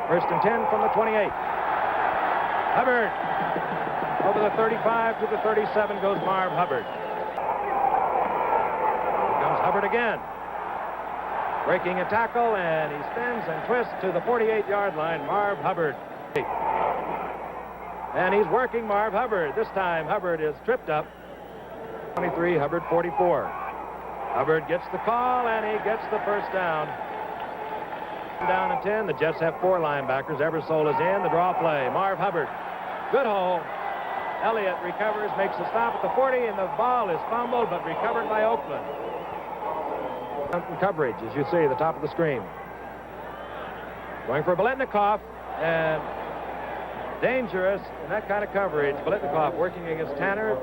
First and 10 from the 28. Hubbard. Over the 35 to the 37 goes Marv Hubbard. Here comes Hubbard again. Breaking a tackle, and he spins and twists to the 48-yard line. Marv Hubbard. And he's working Marv Hubbard. This time Hubbard is tripped up. 23, Hubbard 44. Hubbard gets the call, and he gets the first down. Down and 10. The Jets have 4 linebackers. Eversole is in. The draw play. Marv Hubbard. Good hole. Elliott recovers, makes a stop at the 40, and the ball is fumbled, but recovered by Oakland. Coverage, as you see, the top of the screen. Going for Biletnikoff, and dangerous in that kind of coverage. Biletnikoff working against Tannen,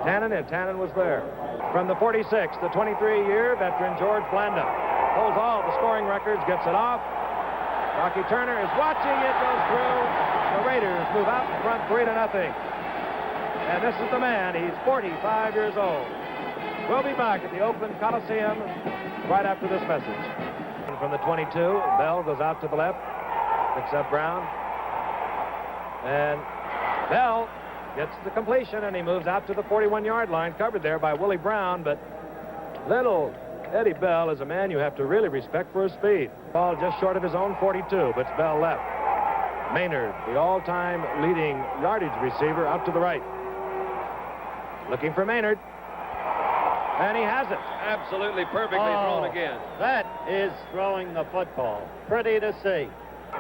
and Tannen was there. From the 46, the 23-year veteran George Blanda holds all the scoring records, gets it off. Rocky Turner is watching, it goes through. The Raiders move out in front 3-0. And this is the man, he's 45 years old. We'll be back at the Oakland Coliseum right after this message. And from the 22, Bell goes out to the left, picks up Brown. And Bell gets the completion, and he moves out to the 41-yard line, covered there by Willie Brown. But little Eddie Bell is a man you have to really respect for his speed. Ball just short of his own 42, but it's Bell left. Maynard, the all-time leading yardage receiver, out to the right. Looking for Maynard. And he has it. Absolutely perfectly thrown again. That is throwing the football. Pretty to see.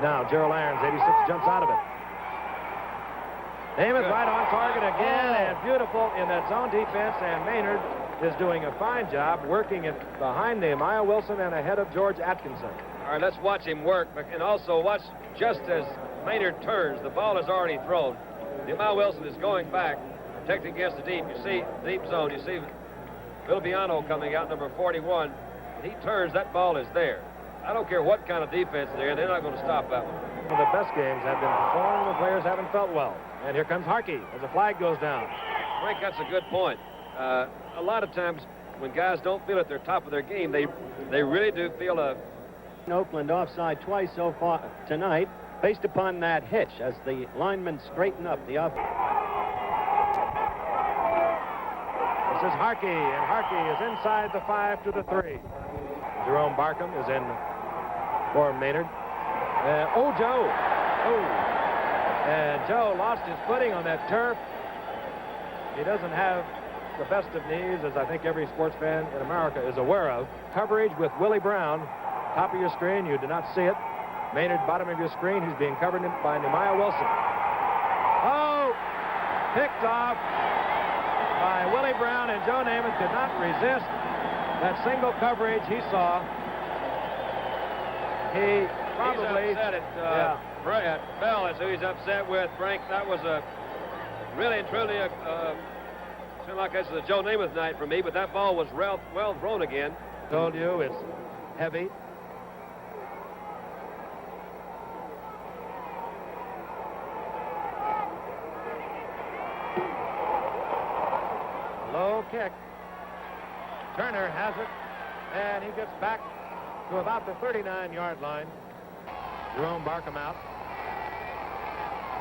Now Gerald Irons, 86, jumps out of it. Namath right on target again, and beautiful in that zone defense, and Maynard is doing a fine job working it behind Nehemiah Wilson and ahead of George Atkinson. All right, let's watch him work, and also watch just as Maynard turns, the ball is already thrown. Nehemiah Wilson is going back, protecting against the deep. You see, deep zone, you see Vilbiano coming out, number 41. When he turns, that ball is there. I don't care what kind of defense they're in, they're not going to stop that one. One of the best games have been performed when players haven't felt well. And here comes Harkey as the flag goes down. Frank, that's a good point. A lot of times when guys don't feel at their top of their game, they really do feel a... Oakland offside twice so far tonight, based upon that hitch as the linemen straighten up the up. This is Harkey, and Harkey is inside the 5 to the 3. Jerome Barkham is in for Maynard. Joe. And Joe lost his footing on that turf. He doesn't have the best of knees, as I think every sports fan in America is aware of. Coverage with Willie Brown. Top of your screen, you do not see it. Maynard, bottom of your screen, he's being covered by Nehemiah Wilson. Oh! Picked off by Willie Brown, and Joe Namath could not resist that single coverage he saw. He probably... He's upset at Bell is who he's upset with. Frank, that was a really and truly seemed like this is a Joe Namath night for me, but that ball was well thrown again. Told you it's heavy. Low kick. Turner has it, and he gets back to about the 39-yard line. Jerome Barkham out.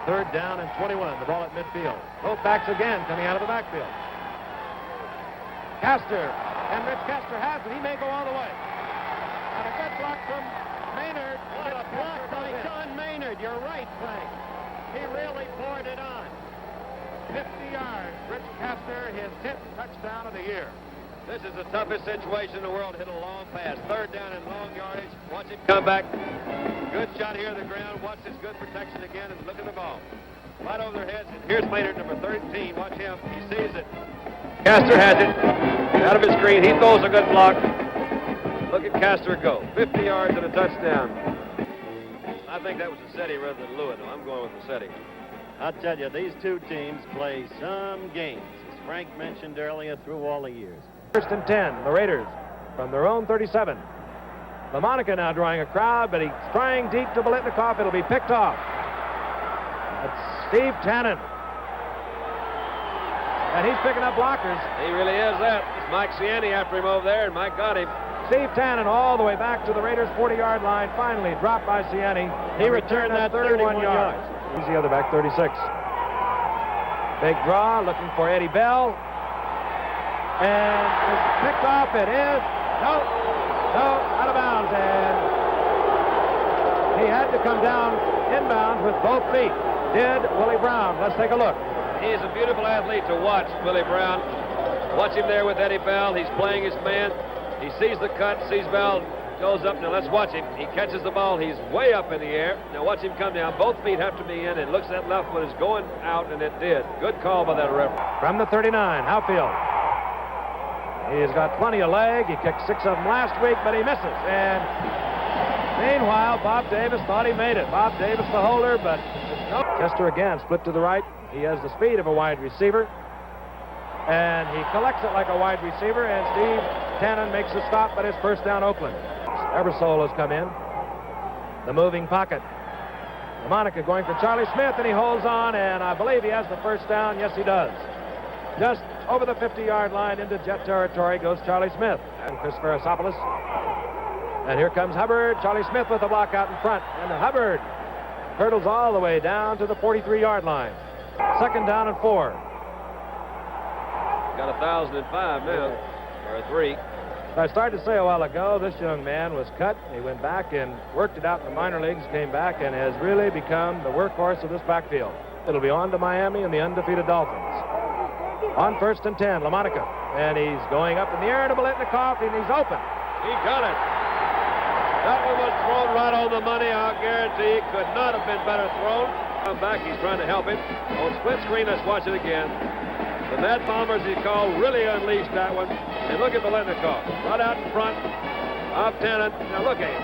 Third down and 21. The ball at midfield. Both backs again coming out of the backfield. Castor, and Rich Castor has it. He may go all the way. And a good block from Maynard. What a block by John Maynard. You're right, Frank. He really poured it on. 50 yards. Rich Castor, his 10th touchdown of the year. This is the toughest situation in the world. Hit a long pass. Third down and long yardage. Watch him come back. Good shot here on the ground. Watch this good protection again, and look at the ball. Right over their heads. And here's Maynard, number 13. Watch him. He sees it. Castor has it. Out of his screen. He throws a good block. Look at Castor go. 50 yards and a touchdown. I think that was Vassetti rather than Lewin. I'm going with Vassetti. I'll tell you, these two teams play some games, as Frank mentioned earlier, through all the years. First and 10, the Raiders from their own 37. Lamonica now drawing a crowd, but he's trying deep to Biletnikoff. It'll be picked off. That's Steve Tannen. And he's picking up blockers. He really is that. It's Mike Ciani after him over there, and Mike got him. Steve Tannen all the way back to the Raiders' 40-yard line. Finally dropped by Ciani. He returned that 31 yards. Easy other back, 36. Big draw, looking for Eddie Bell. And it's picked off. It is. No, out of bounds. And he had to come down inbounds with both feet. Did Willie Brown. Let's take a look. He's a beautiful athlete to watch, Willie Brown. Watch him there with Eddie Bell. He's playing his man. He sees the cut, sees Bell, goes up. Now let's watch him. He catches the ball. He's way up in the air. Now watch him come down. Both feet have to be in. It looks that left foot is going out, and it did. Good call by that referee. From the 39, Howfield. He's got plenty of leg. He kicked 6 of them last week, but he misses. And meanwhile, Bob Davis thought he made it. Bob Davis, the holder, but no. Chester again, split to the right. He has the speed of a wide receiver. And he collects it like a wide receiver, and Steve Tannen makes the stop, but it's first down, Oakland. Eversole has come in. The moving pocket. Lamonica going for Charlie Smith, and he holds on, and I believe he has the first down. Yes, he does. Just over the 50-yard line into Jet territory goes Charlie Smith and Chris Ferrisopoulos. And here comes Hubbard. Charlie Smith with the block out in front. And Hubbard hurdles all the way down to the 43-yard line. Second down and 4. Got 1,005 now, or a 3. I started to say a while ago, this young man was cut. He went back and worked it out in the minor leagues, came back, and has really become the workhorse of this backfield. It'll be on to Miami and the undefeated Dolphins. On first and 10, Lamonica. And he's going up in the air to Biletnikoff, and he's open. He got it. That one was thrown right on the money. I'll guarantee it could not have been better thrown. Come back, he's trying to help him. On split screen, let's watch it again. The Mad Bombers, he called, really unleashed that one. And look at Biletnikoff, right out in front of Tannen. Now look at him,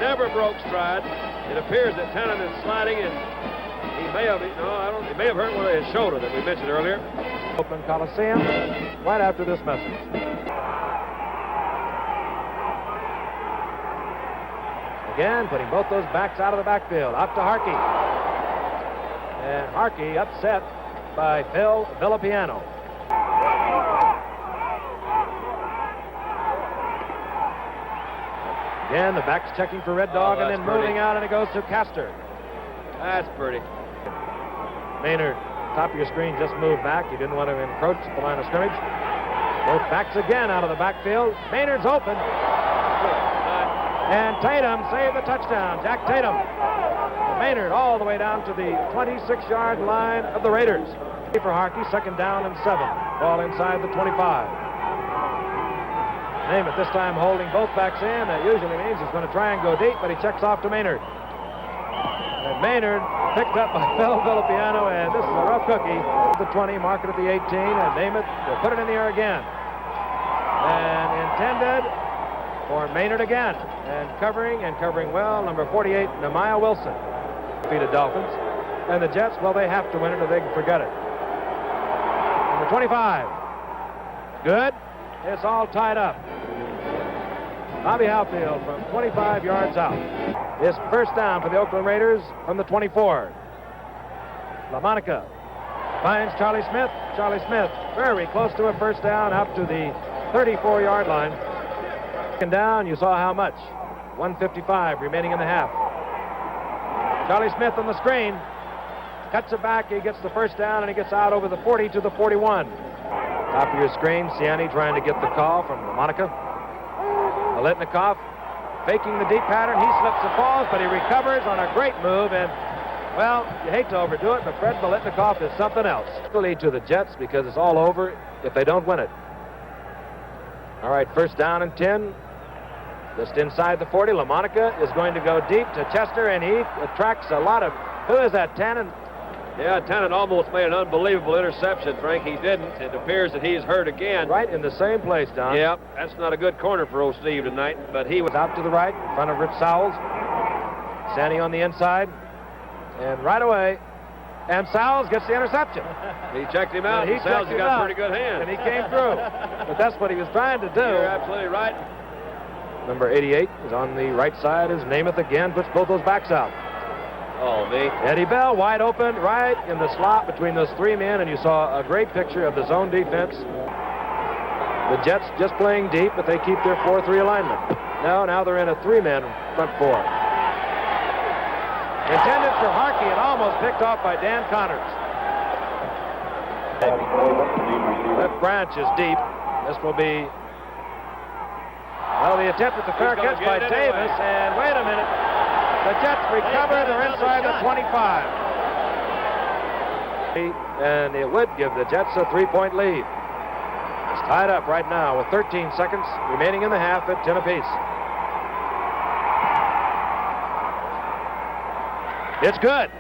never broke stride. It appears that Tannen is sliding, and he may have, he may have hurt one of his shoulder that we mentioned earlier. Oakland Coliseum, right after this message. Again, putting both those backs out of the backfield. Out to Harkey. And Harkey upset by Phil Villapiano. Again, the back's checking for Red Dog, and then moving out, and it goes to Castor. That's pretty. Maynard, top of your screen, just moved back. He didn't want to encroach the line of scrimmage. Both backs again out of the backfield. Maynard's open. And Tatum saved the touchdown. Jack Tatum. Maynard all the way down to the 26-yard line of the Raiders. For Harkey, second down and 7. Ball inside the 25. Namath this time holding both backs in. That usually means he's going to try and go deep, but he checks off to Maynard. And Maynard picked up by Phil Villapiano, and this is a rough cookie. The 20, mark it at the 18, and Namath will put it in the air again. And intended for Maynard again. And covering well, number 48, Nehemiah Wilson. Defeated Dolphins. And the Jets, well, they have to win it or they can forget it. Number 25. Good. It's all tied up. Bobby Howfield from 25 yards out. It's first down for the Oakland Raiders from the 24. Lamonica finds Charlie Smith. Charlie Smith very close to a first down, up to the 34-yard line. Second down, you saw how much. 1:55 remaining in the half. Charlie Smith on the screen. Cuts it back, he gets the first down, and he gets out over the 40 to the 41. Top of your screen, Ciani trying to get the call from Lamonica. Biletnikoff faking the deep pattern. He slips and falls, but he recovers on a great move, and, well, you hate to overdo it, but Fred Biletnikoff is something else. The lead to the Jets because it's all over if they don't win it. All right, first down and 10. Just inside the 40, Lamonica is going to go deep to Chester, and he attracts a lot of... Who is that, Tannen? Yeah, Tannen almost made an unbelievable interception, Frank. He didn't. It appears that he's hurt again. Right in the same place, Don. Yep, that's not a good corner for old Steve tonight, but he was out to the right in front of Rich Sowles. Sandy on the inside. And right away, and Sowles gets the interception. He checked him out. And Sowles has got pretty good hands. And he came through. But that's what he was trying to do. You're absolutely right. Number 88 is on the right side as Namath again puts both those backs out. Oh, me. Eddie Bell wide open right in the slot between those three men, and you saw a great picture of the zone defense. The Jets just playing deep, but they keep their 4-3 alignment. Now they're in a 3-man front four. Intended for Harkey and almost picked off by Dan Connors. Left branch is deep. This will be, well, the attempt at the fair catch by Davis, and wait a minute. The Jets recover. They're inside the 25. And it would give the Jets a 3-point lead. It's tied up right now with 13 seconds remaining in the half at 10 apiece. It's good.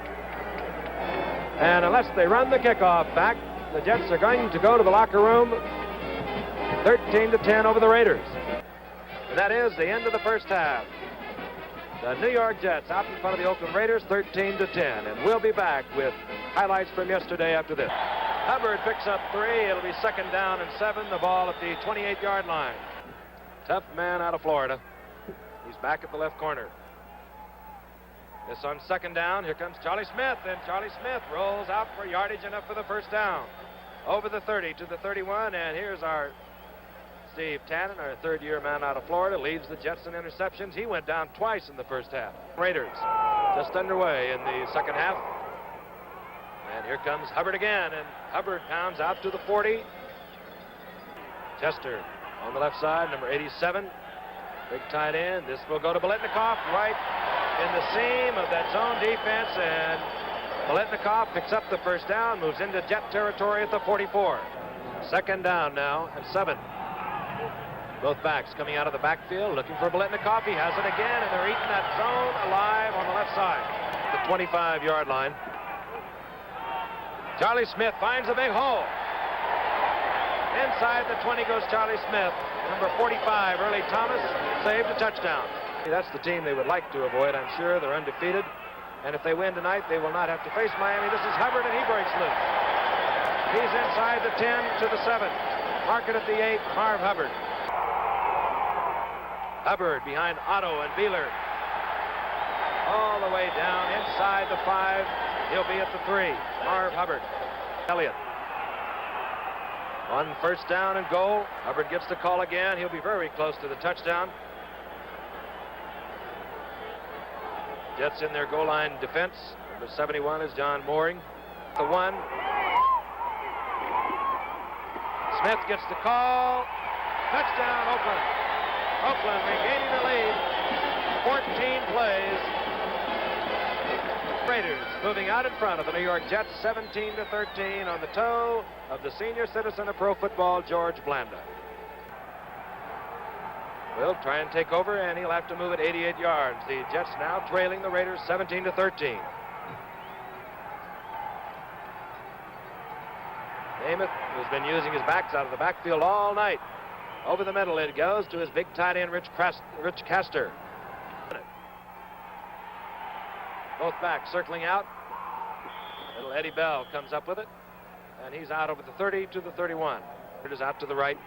And unless they run the kickoff back, the Jets are going to go to the locker room 13-10 over the Raiders. And that is the end of the first half. The New York Jets out in front of the Oakland Raiders 13-10. And we'll be back with highlights from yesterday after this. Hubbard picks up 3. It'll be 2nd down and 7. The ball at the 28-yard line. Tough man out of Florida. He's back at the left corner. This on 2nd down. Here comes Charlie Smith. And Charlie Smith rolls out for yardage enough for the first down. Over the 30 to the 31. And here's our Steve Tannen, our 3rd-year man out of Florida, leads the Jets in interceptions. He went down twice in the first half. Raiders just underway in the second half. And here comes Hubbard again, and Hubbard pounds out to the 40. Chester on the left side, number 87. Big tight end. This will go to Biletnikoff right in the seam of that zone defense, and Biletnikoff picks up the first down, moves into Jet territory at the 44. 2nd down now and 7. Both backs coming out of the backfield, looking for Biletnikoff. He has it again, and they're eating that zone alive on the left side. The 25-yard line. Charlie Smith finds a big hole. Inside the 20 goes Charlie Smith. Number 45, Early Thomas, saved a touchdown. That's the team they would like to avoid, I'm sure. They're undefeated. And if they win tonight, they will not have to face Miami. This is Hubbard, and he breaks loose. He's inside the 10 to the 7. Mark it at the 8, Marv Hubbard. Hubbard behind Otto and Beeler. All the way down inside the 5. He'll be at the 3. Marv Hubbard. Elliott. On 1st down and goal. Hubbard gets the call again. He'll be very close to the touchdown. Jets in their goal line defense. Number 71 is John Mooring. The 1. Smith gets the call. Touchdown, Oakland. Oakland regaining the lead. 14 plays. Raiders moving out in front of the New York Jets 17-13 on the toe of the senior citizen of pro football, George Blanda. Will try and take over, and he'll have to move it 88 yards. The Jets now trailing the Raiders 17-13. Namath, who's been using his backs out of the backfield all night. Over the middle it goes to his big tight end, Rich Castor. Both backs circling out. Little Eddie Bell comes up with it, and he's out over the 30 to the 31. It is out to the right.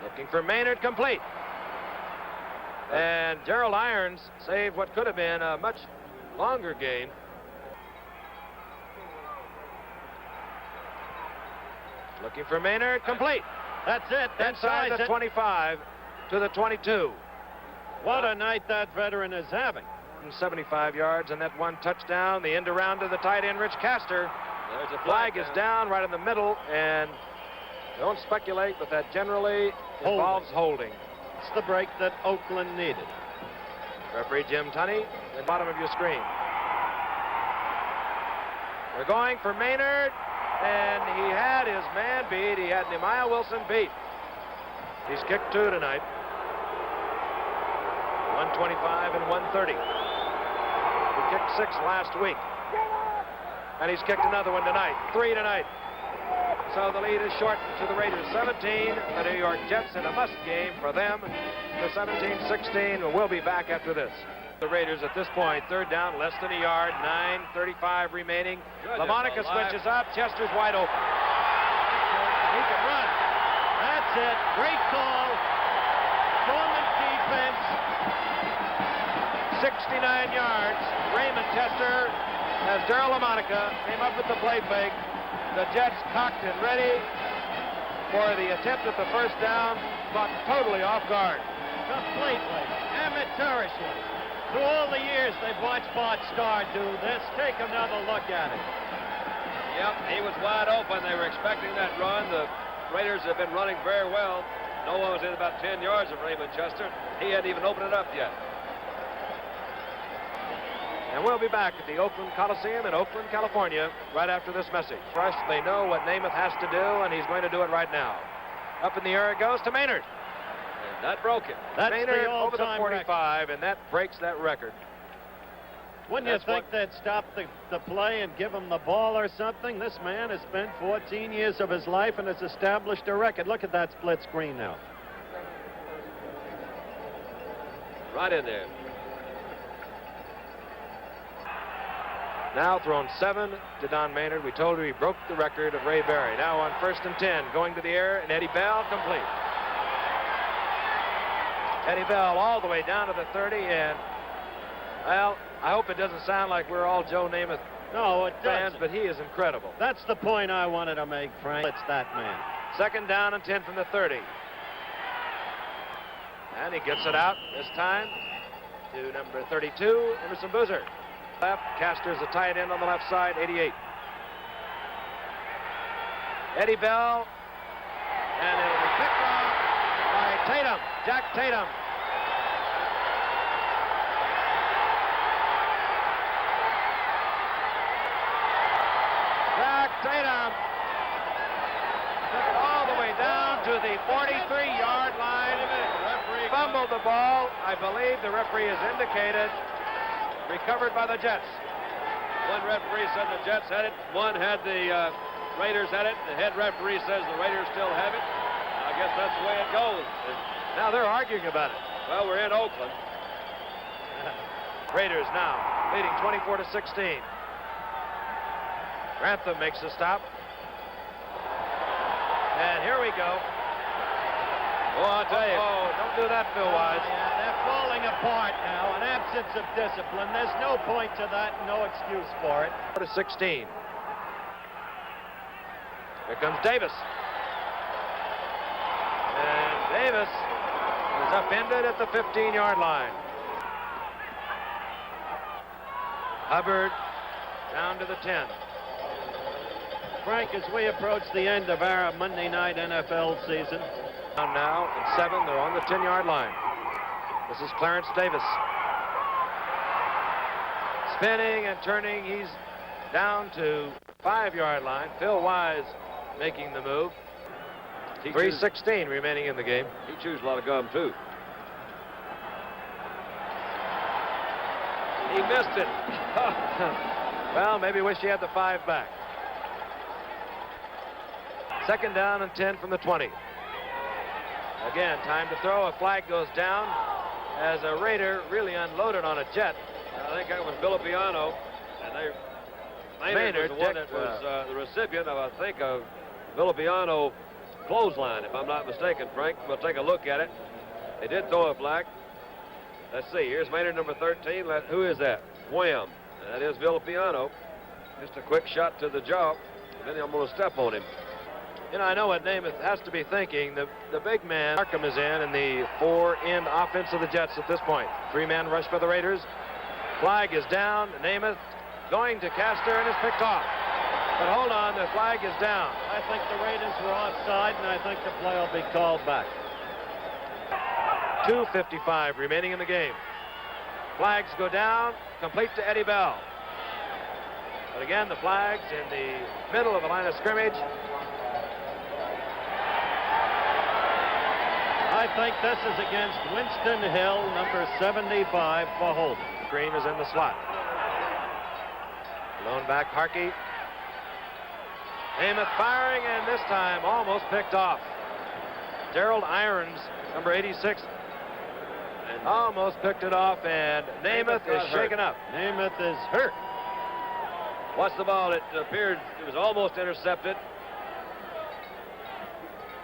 Looking for Maynard, complete. And Gerald Irons saved what could have been a much longer game. Looking for Maynard, complete. That's it. That's inside the 25 to the 22. What a night that veteran is having. 75 yards and that 1 touchdown. The end around to the tight end, Rich Castor. There's a flag is down right in the middle, and don't speculate, but that generally involves holding. It's the break that Oakland needed. Referee Jim Tunney, at the bottom of your screen. They're going for Maynard, and he had his man beat. He had Nehemiah Wilson beat. He's kicked 2 tonight. 125 and 130. He kicked 6 last week. And he's kicked another one tonight. 3 tonight. So the lead is shortened to the Raiders 17. The New York Jets in a must game for them. The 17-16. We'll be back after this. The Raiders at this point, 3rd down, less than a yard, 9:35 remaining. Lamonica switches up. Chester's wide open. He can run. That's it. Great call. Foreman's defense. 69 yards. Raymond Chester as Darryl Lamonica came up with the play fake. The Jets cocked and ready. for the attempt at the first down, but totally off guard. Completely, amateurishly. Through all the years they've watched Bart Starr do this, take another look at it. Yep, he was wide open. They were expecting that run. The Raiders have been running very well. No one was in about 10 yards of Raymond Chester. He hadn't even opened it up yet. And we'll be back at the Oakland Coliseum in Oakland, California, right after this message. First, they know what Namath has to do, and he's going to do it right now. Up in the air it goes to Maynard. And that broke it. That's Maynard the over the all-time 45, record. and that breaks that record. Wouldn't you That's think they'd stop the play and give him the ball or something? This man has spent 14 years of his life and has established a record. Look at that split screen now. Right in there. Now thrown 7 to Don Maynard. We told you he broke the record of Ray Berry. Now on 1st and 10, going to the air, and Eddie Bell complete. Eddie Bell all the way down to the 30, and, well, I hope it doesn't sound like we're all Joe Namath No, it fans, doesn't. but he is incredible. That's the point I wanted to make, Frank. It's that man. 2nd down and 10 from the 30. And he gets it out this time to number 32, Emerson Boozer. Left, Castor's a tight end on the left side, 88. Eddie Bell, and it'll be picked off by Tatum, Jack Tatum. Jack Tatum took it all the way down to the 43-yard line. Fumbled the ball. I believe the referee has indicated recovered by the Jets. One referee said the Jets had it. One had the Raiders had it. The head referee says the Raiders still have it. I guess that's the way it goes. Now they're arguing about it. Well, we're in Oakland. Raiders now leading 24 to 16. Grantham makes a stop. And here we go. Oh, I'll tell you. Oh, don't do that, Phil Wise. Yeah, they're falling apart now. An absence of discipline. There's no point to that, no excuse for it. To 16. Here comes Davis. And Davis is upended at the 15-yard line. Hubbard down to the 10. Frank, as we approach the end of our Monday night NFL season. Now at 7, they're on the 10-yard line. This is Clarence Davis. Spinning and turning, he's down to 5-yard line. Phil Wise making the move. 3:16 remaining in the game. He chews a lot of gum, too. He missed it. Well, maybe wish he had the 5 back. 2nd down and 10 from the 20. Again, time to throw. A flag goes down as a Raider really unloaded on a Jet. I think that was Villapiano, and Maynard was the one that was the recipient of, I think, a Villapiano clothesline, if I'm not mistaken, Frank. We'll take a look at it. They did throw a flag. Let's see. Here's Maynard, number 13. Who is that? Wham. And that is Villapiano. Just a quick shot to the jaw. Then I'm going to step on him. You know, I know what Namath has to be thinking. The big man, Markham, is in the 4-end offense of the Jets at this point. 3-man rush for the Raiders. Flag is down. Namath going to Castor and is picked off. But hold on, the flag is down. I think the Raiders were offside, and I think the play will be called back. 2:55 remaining in the game. Flags go down, complete to Eddie Bell. But again, the flag's in the middle of the line of scrimmage. I think this is against Winston Hill, number 75, for holding. Green is in the slot. Lone back, Harkey. Namath firing, and this time almost picked off. Gerald Irons, number 86, and almost picked it off, and Namath is shaken up. Namath is hurt. Watch the ball. It appeared it was almost intercepted.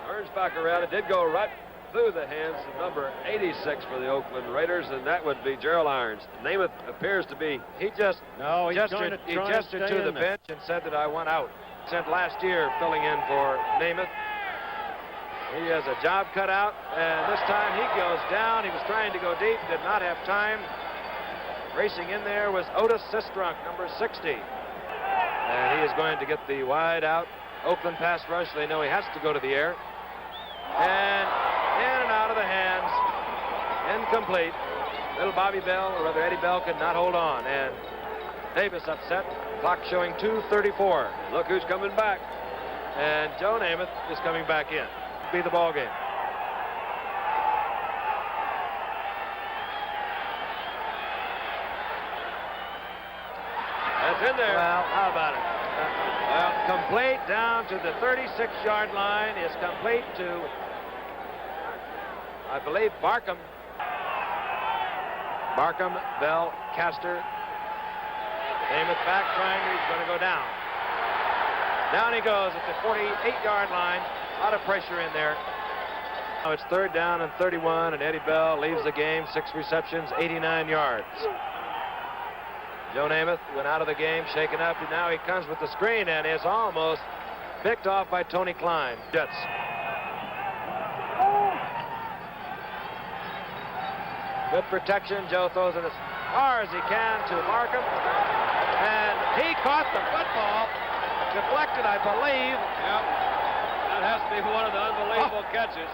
Turns back around. It did go right through the hands of number 86 for the Oakland Raiders, and that would be Gerald Irons. Namath appears to be. He just No, he's gestured, he gestured to the bench and said that I went out. Sent last year filling in for Namath. He has a job cut out, and this time he goes down. He was trying to go deep, did not have time. Racing in there was Otis Sistrunk, number 60. And he is going to get the wide out Oakland pass rush. They know he has to go to the air. And in and out of the hands. Incomplete. Little Bobby Bell, or rather Eddie Bell, could not hold on. And Davis upset. Clock showing 2:34. Look who's coming back. And Joe Namath is coming back in. Be the ball game. That's in there. Well, how about it? Complete down to the 36-yard line is complete to, I believe, Barkham. Barkham, Bell, Castor. Namath back trying, he's going to go down. Down he goes at the 48-yard line. A lot of pressure in there. Now it's 3rd down and 31, and Eddie Bell leaves the game. 6 receptions, 89 yards. Joe Namath went out of the game, shaken up, and now he comes with the screen and is almost picked off by Tony Klein. Jets. Good protection. Joe throws it as far as he can to Markham. And he caught the football. Deflected, I believe. Yep. That has to be one of the unbelievable catches.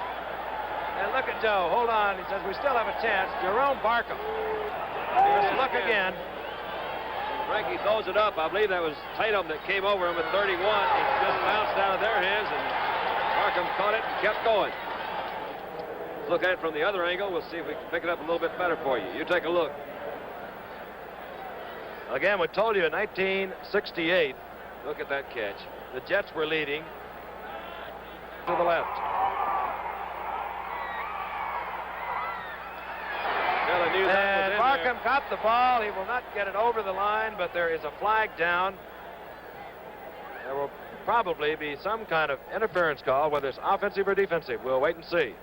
And look at Joe. Hold on. He says, we still have a chance. Jerome Barkham. Give us a look again. Frankie throws it up. I believe that was Tatum that came over him at 31. It just bounced out of their hands, and Markham caught it and kept going. Let's look at it from the other angle. We'll see if we can pick it up a little bit better for you. You take a look. Again, we told you in 1968, look at that catch. The Jets were leading to the left. And Markham caught the ball. He will not get it over the line, but there is a flag down. There will probably be some kind of interference call, whether it's offensive or defensive. We'll wait and see.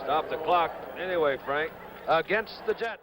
Stop the clock anyway, Frank. Against the Jets.